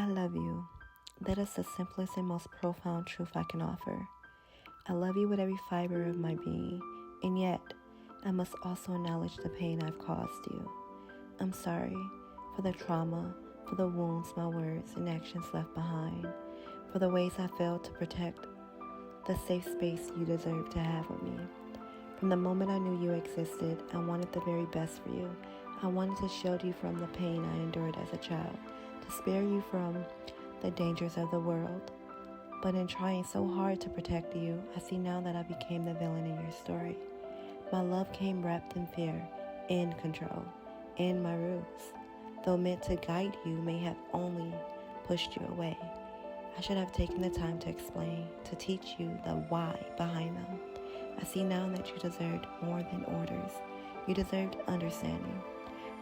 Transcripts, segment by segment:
I love you. That is the simplest and most profound truth I can offer. I love you with every fiber of my being, and yet I must also acknowledge the pain I've caused you. I'm sorry for the trauma, for the wounds my words and actions left behind, for the ways I failed to protect the safe space you deserve to have with me. From the moment I knew you existed, I wanted the very best for you. I wanted to shield you from the pain I endured as a child, to spare you from the dangers of the world. But in trying so hard to protect you, I see now that I became the villain in your story. My love came wrapped in fear, in control, in my rules. Though meant to guide you, may have only pushed you away. I should have taken the time to explain, to teach you the why behind them. I see now that you deserved more than orders. You deserved understanding.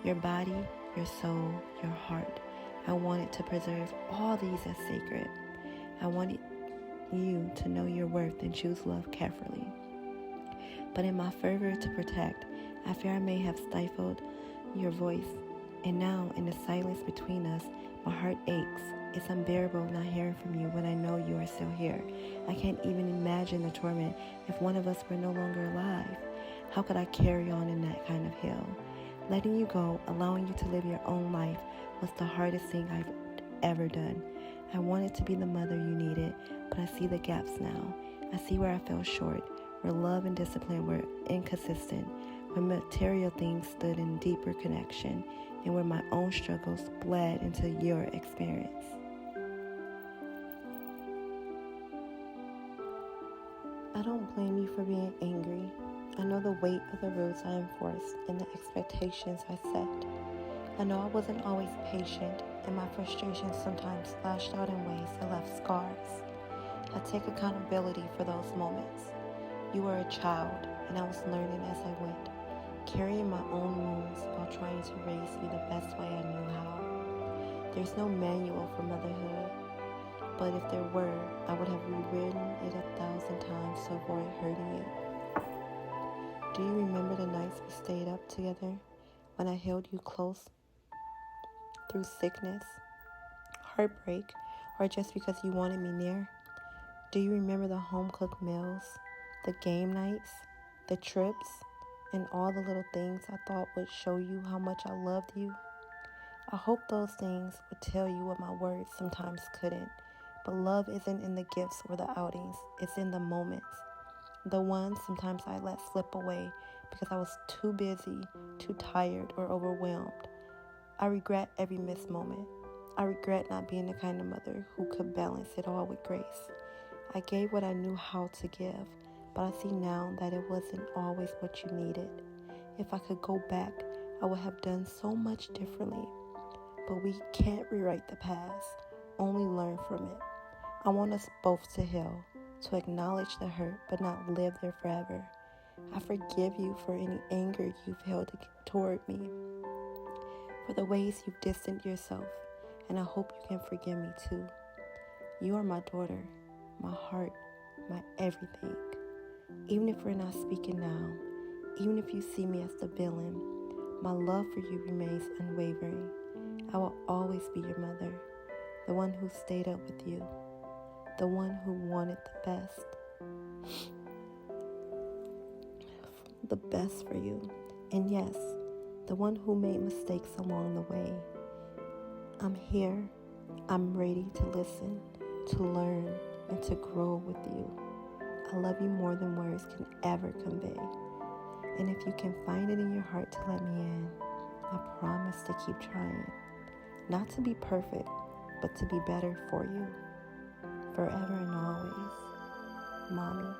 Your body, your soul, your heart. I wanted to preserve all these as sacred. I wanted you to know your worth and choose love carefully. But in my fervor to protect, I fear I may have stifled your voice. And now, in the silence between us, my heart aches. It's unbearable not hearing from you when I know you are still here. I can't even imagine the torment if one of us were no longer alive. How could I carry on in that kind of hell? Letting you go, allowing you to live your own life, was the hardest thing I've ever done. I wanted to be the mother you needed, but I see the gaps now. I see where I fell short, where love and discipline were inconsistent, where material things stood in deeper connection, and where my own struggles bled into your experience. I don't blame you for being angry. I know the weight of the rules I enforced and the expectations I set. I know I wasn't always patient, and my frustrations sometimes lashed out in ways that left scars. I take accountability for those moments. You were a child, and I was learning as I went, carrying my own wounds while trying to raise you the best way I knew how. There's no manual for motherhood, but if there were, I would have rewritten it 1,000 times to avoid hurting you. Do you remember the nights we stayed up together, when I held you close through sickness, heartbreak, or just because you wanted me near? Do you remember the home-cooked meals, the game nights, the trips, and all the little things I thought would show you how much I loved you? I hope those things would tell you what my words sometimes couldn't. But love isn't in the gifts or the outings. It's in the moments. The ones sometimes I let slip away because I was too busy, too tired, or overwhelmed. I regret every missed moment. I regret not being the kind of mother who could balance it all with grace. I gave what I knew how to give, but I see now that it wasn't always what you needed. If I could go back, I would have done so much differently. But we can't rewrite the past, only learn from it. I want us both to heal, to acknowledge the hurt, but not live there forever. I forgive you for any anger you've held toward me, for the ways you've distanced yourself, and I hope you can forgive me too. You are my daughter, my heart, my everything. Even if we're not speaking now, even if you see me as the villain, my love for you remains unwavering. I will always be your mother, the one who stayed up with you, the one who wanted the best for you. And yes, the one who made mistakes along the way. I'm here. I'm ready to listen, to learn, and to grow with you. I love you more than words can ever convey. And if you can find it in your heart to let me in, I promise to keep trying. Not to be perfect, but to be better for you. Forever and always, Mommy.